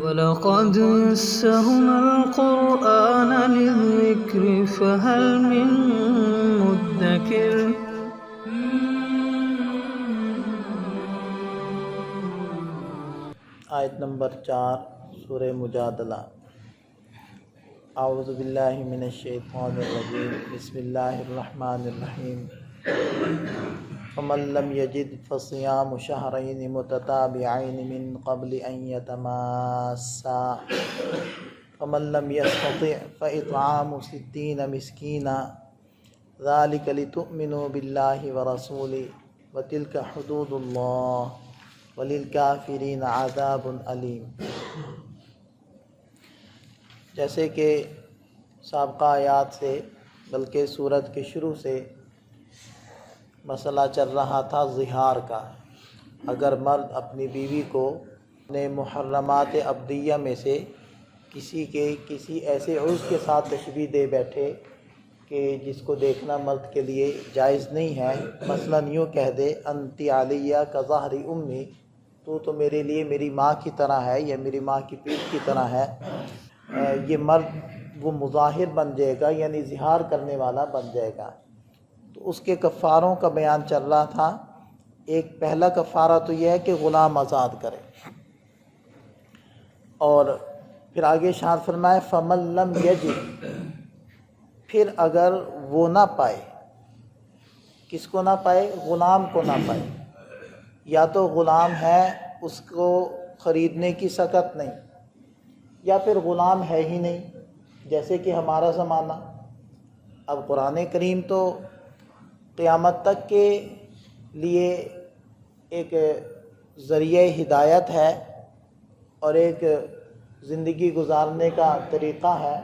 وَلَقَدْ يَسَّرْنَا الْقُرْآنَ لِلذِّكْرِ فَهَلْ مِن مُّدَّكِرٍ آیت نمبر 4 سورہ مجادلہ۔ اعوذ باللہ من الشیطان الرجیم، بسم اللہ الرحمن الرحیم۔ فمن لم یجد فصیام شہرین متتابعین من قبل ان یتماسا فمن لم یستطع فاطعام 60 مسکینا ذلک لتؤمنوا باللہ ورسولہ وتلک حدود اللہ وَلِلْكَافِرِينَ عَذَابٌ علیم۔ جیسے کہ سابقہ آیات سے بلکہ سورت کے شروع سے مسئلہ چل رہا تھا ظہار کا۔ اگر مرد اپنی بیوی کو اپنے محرمات ابدیہ میں سے کسی ایسے عضو کے ساتھ تشبیہ دے بیٹھے کہ جس کو دیکھنا مرد کے لیے جائز نہیں ہے، مثلاً یوں کہہ دے انتی علیہ کظہر امی، تو میرے لیے میری ماں کی طرح ہے یا میری ماں کی پیٹھ کی طرح ہے، یہ مرد وہ مظاہر بن جائے گا، یعنی اظہار کرنے والا بن جائے گا۔ تو اس کے کفاروں کا بیان چل رہا تھا۔ ایک پہلا کفارہ تو یہ ہے کہ غلام آزاد کرے، اور پھر آگے ارشاد فرمائے فمن لم یجد، پھر اگر وہ نہ پائے، کس کو نہ پائے؟ غلام کو نہ پائے، یا تو غلام ہے اس کو خریدنے کی سکت نہیں، یا پھر غلام ہے ہی نہیں، جیسے کہ ہمارا زمانہ۔ اب قرآن کریم تو قیامت تک کے لیے ایک ذریعہ ہدایت ہے اور ایک زندگی گزارنے کا طریقہ ہے۔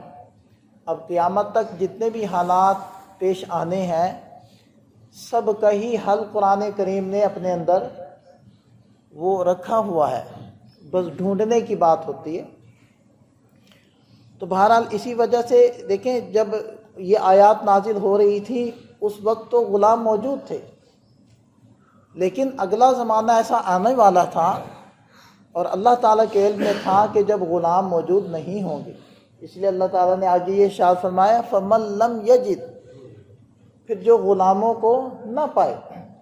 اب قیامت تک جتنے بھی حالات پیش آنے ہیں سب کا ہی حل قرآن کریم نے اپنے اندر وہ رکھا ہوا ہے، بس ڈھونڈنے کی بات ہوتی ہے۔ تو بہرحال اسی وجہ سے دیکھیں، جب یہ آیات نازل ہو رہی تھی اس وقت تو غلام موجود تھے، لیکن اگلا زمانہ ایسا آنے والا تھا اور اللہ تعالیٰ کے علم میں تھا کہ جب غلام موجود نہیں ہوں گے، اس لیے اللہ تعالیٰ نے آگے یہ ارشاد فرمایا فمن لم یجد، پھر جو غلاموں کو نہ پائے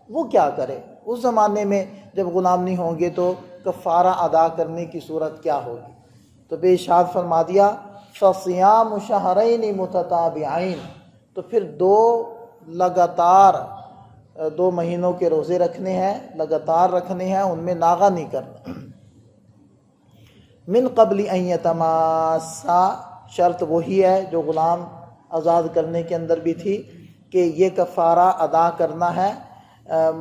وہ کیا کرے؟ اس زمانے میں جب غلام نہیں ہوں گے تو کفارہ ادا کرنے کی صورت کیا ہوگی؟ تو بے ارشاد فرما دیا فصیام شہرین متتابعین، تو پھر لگاتار 2 مہینوں کے روزے رکھنے ہیں، لگاتار رکھنے ہیں، ان میں ناغہ نہیں کرنا۔ من قبل ان یتماسا، شرط وہی ہے جو غلام آزاد کرنے کے اندر بھی تھی کہ یہ کفارہ ادا کرنا ہے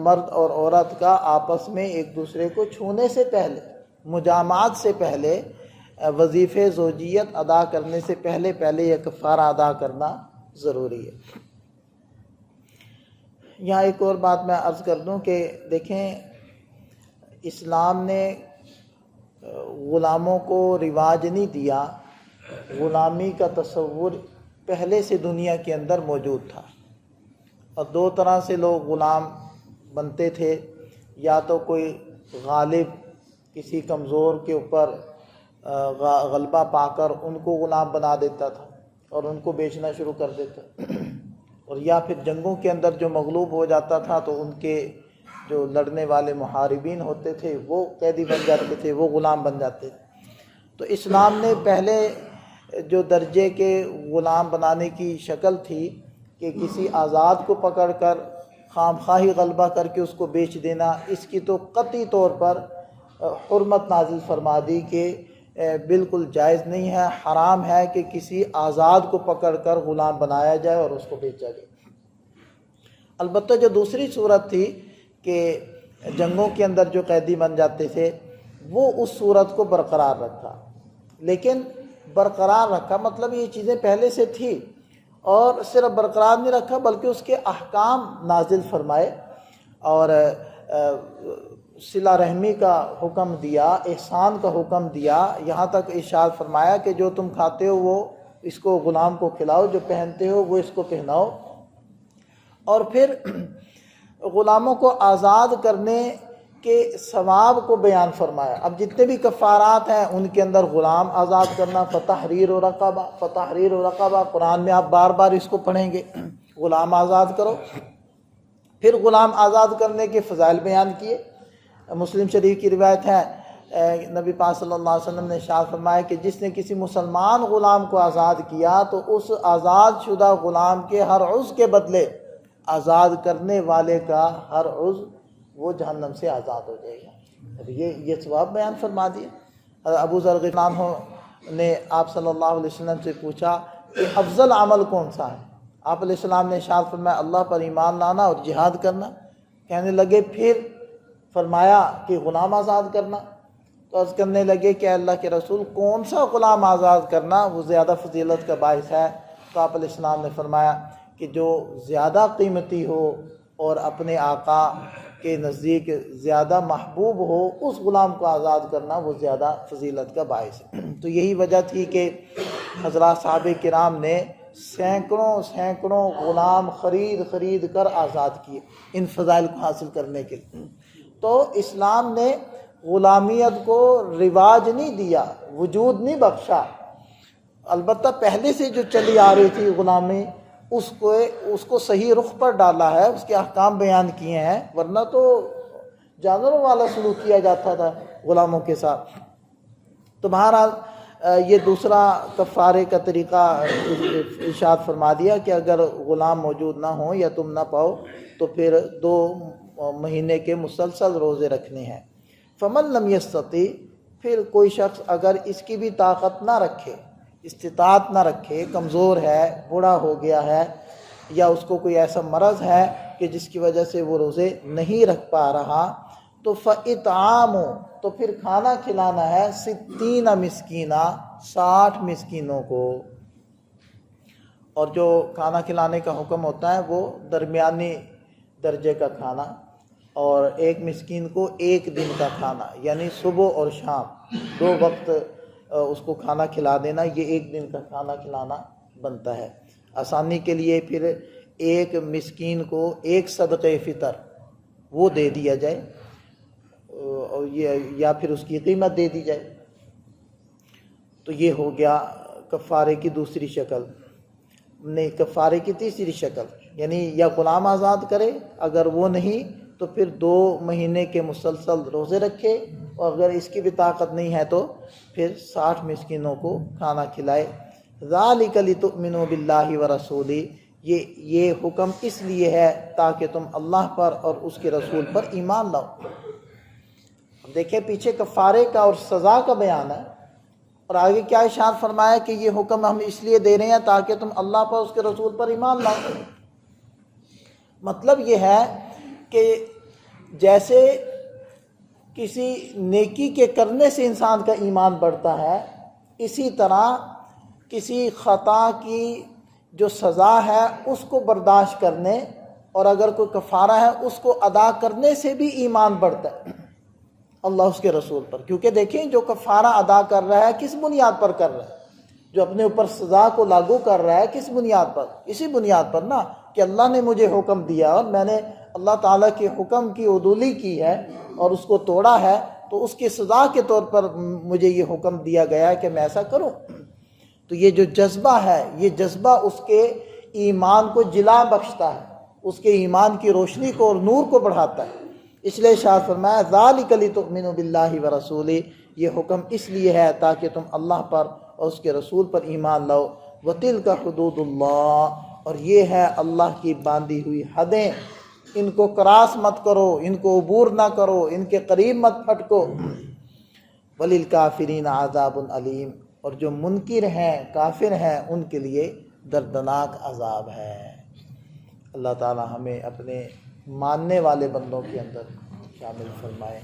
مرد اور عورت کا آپس میں ایک دوسرے کو چھونے سے پہلے، مجامعات سے پہلے، وظیفے زوجیت ادا کرنے سے پہلے یہ کفارہ ادا کرنا ضروری ہے۔ یہاں ایک اور بات میں عرض کر دوں کہ دیکھیں، اسلام نے غلاموں کو رواج نہیں دیا، غلامی کا تصور پہلے سے دنیا کے اندر موجود تھا، اور 2 طرح سے لوگ غلام بنتے تھے، یا تو کوئی غالب کسی کمزور کے اوپر غلبہ پا کر ان کو غلام بنا دیتا تھا اور ان کو بیچنا شروع کر دیتا، اور یا پھر جنگوں کے اندر جو مغلوب ہو جاتا تھا تو ان کے جو لڑنے والے محاربین ہوتے تھے وہ قیدی بن جاتے تھے، وہ غلام بن جاتے تھے۔ تو اسلام نے پہلے جو درجے کے غلام بنانے کی شکل تھی کہ کسی آزاد کو پکڑ کر خام خواہی غلبہ کر کے اس کو بیچ دینا، اس کی تو قطعی طور پر حرمت نازل فرما دی کہ بالکل جائز نہیں ہے، حرام ہے کہ کسی آزاد کو پکڑ کر غلام بنایا جائے اور اس کو بیچا جائے۔ البتہ جو دوسری صورت تھی کہ جنگوں کے اندر جو قیدی بن جاتے تھے، وہ اس صورت کو برقرار رکھا، لیکن برقرار رکھا مطلب یہ چیزیں پہلے سے تھی، اور صرف برقرار نہیں رکھا بلکہ اس کے احکام نازل فرمائے، اور صلہ رحمی کا حکم دیا، احسان کا حکم دیا، یہاں تک ارشاد فرمایا کہ جو تم کھاتے ہو وہ اس کو غلام کو کھلاؤ، جو پہنتے ہو وہ اس کو پہناؤ۔ اور پھر غلاموں کو آزاد کرنے کہ ثواب کو بیان فرمایا. اب جتنے بھی کفارات ہیں ان کے اندر غلام آزاد کرنا، فتحریر و رقبہ، قرآن میں آپ بار بار اس کو پڑھیں گے، غلام آزاد کرو. پھر غلام آزاد کرنے کے فضائل بیان کیے. مسلم شریف کی روایت ہے، نبی پاک صلی اللہ علیہ وسلم نے ارشاد فرمایا کہ جس نے کسی مسلمان غلام کو آزاد کیا تو اس آزاد شدہ غلام کے ہر عضو کے بدلے آزاد کرنے والے کا ہر عضو وہ جہنم سے آزاد ہو جائے گا. یہ ثواب بیان فرما دیا. ابو ذر غفاری عنہ نے آپ صلی اللہ علیہ وسلم سے پوچھا کہ افضل عمل کون سا ہے؟ آپ علیہ السلام نے ارشاد فرمایا اللہ پر ایمان لانا اور جہاد کرنا. کہنے لگے پھر؟ فرمایا کہ غلام آزاد کرنا. تو عرض کرنے لگے کہ اللہ کے رسول کون سا غلام آزاد کرنا وہ زیادہ فضیلت کا باعث ہے؟ تو آپ علیہ السلام نے فرمایا کہ جو زیادہ قیمتی ہو اور اپنے آقا کے نزدیک زیادہ محبوب ہو اس غلام کو آزاد کرنا وہ زیادہ فضیلت کا باعث ہے. تو یہی وجہ تھی کہ حضرات صحابہ کرام نے سینکڑوں غلام خرید کر آزاد کیے ان فضائل کو حاصل کرنے کے لیے. تو اسلام نے غلامیت کو رواج نہیں دیا، وجود نہیں بخشا. البتہ پہلے سے جو چلی آ رہی تھی غلامی اس کو صحیح رخ پر ڈالا ہے، اس کے احکام بیان کیے ہیں، ورنہ تو جانوروں والا سلوک کیا جاتا تھا غلاموں کے ساتھ. تو بہرحال یہ دوسرا کفارے کا طریقہ ارشاد فرما دیا کہ اگر غلام موجود نہ ہوں یا تم نہ پاؤ تو پھر 2 مہینے کے مسلسل روزے رکھنے ہیں. فمن لم یستطیع، پھر کوئی شخص اگر اس کی بھی طاقت نہ رکھے، استطاعت نہ رکھے، کمزور ہے، بوڑھا ہو گیا ہے، یا اس کو کوئی ایسا مرض ہے کہ جس کی وجہ سے وہ روزے نہیں رکھ پا رہا، تو فاطعام، تو پھر کھانا کھلانا ہے 60 مسکینہ، 60 مسکینوں کو. اور جو کھانا کھلانے کا حکم ہوتا ہے وہ درمیانی درجے کا کھانا، اور ایک مسکین کو 1 دن کا کھانا، یعنی صبح اور شام 2 وقت اس کو کھانا کھلا دینا، یہ 1 دن کا کھانا کھلانا بنتا ہے. آسانی کے لیے پھر ایک مسکین کو 1 صدقہ فطر وہ دے دیا جائے، یا پھر اس کی قیمت دے دی جائے. تو یہ ہو گیا کفارے کی دوسری شکل. نہیں، کفارے کی تیسری شکل، یعنی یا غلام آزاد کرے، اگر وہ نہیں تو پھر 2 مہینے کے مسلسل روزے رکھے، اور اگر اس کی بھی طاقت نہیں ہے تو پھر 60 مسکینوں کو کھانا کھلائے. ذالک لتؤمنوا باللہ ورسولہ، یہ حکم اس لیے ہے تاکہ تم اللہ پر اور اس کے رسول پر ایمان لاؤ. دیکھیں پیچھے کفارے کا اور سزا کا بیان ہے، اور آگے کیا ارشاد فرمایا کہ یہ حکم ہم اس لیے دے رہے ہیں تاکہ تم اللہ پر اس کے رسول پر ایمان لاؤ. مطلب یہ ہے کہ جیسے کسی نیکی کے کرنے سے انسان کا ایمان بڑھتا ہے، اسی طرح کسی خطا کی جو سزا ہے اس کو برداشت کرنے اور اگر کوئی کفارہ ہے اس کو ادا کرنے سے بھی ایمان بڑھتا ہے اللہ اس کے رسول پر. کیونکہ دیکھیں جو کفارہ ادا کر رہا ہے کس بنیاد پر کر رہا ہے، جو اپنے اوپر سزا کو لاگو کر رہا ہے کس بنیاد پر؟ اسی بنیاد پر نا کہ اللہ نے مجھے حکم دیا اور میں نے اللہ تعالیٰ کے حکم کی عدولی کی ہے اور اس کو توڑا ہے، تو اس کی سزا کے طور پر مجھے یہ حکم دیا گیا ہے کہ میں ایسا کروں. تو یہ جو جذبہ ہے، یہ جذبہ اس کے ایمان کو جلا بخشتا ہے، اس کے ایمان کی روشنی کو اور نور کو بڑھاتا ہے. اس لیے ارشاد فرمایا ذالک لتؤمنوا باللہ ورسولہ، یہ حکم اس لیے ہے تاکہ تم اللہ پر اور اس کے رسول پر ایمان لاؤ. وتلک حدود اللہ، اور یہ ہے اللہ کی باندھی ہوئی حدیں، ان کو کراس مت کرو، ان کو عبور نہ کرو، ان کے قریب مت پھٹکو. وللکافرین عذاب علیم، اور جو منکر ہیں، کافر ہیں، ان کے لیے دردناک عذاب ہے. اللہ تعالی ہمیں اپنے ماننے والے بندوں کے اندر شامل فرمائے.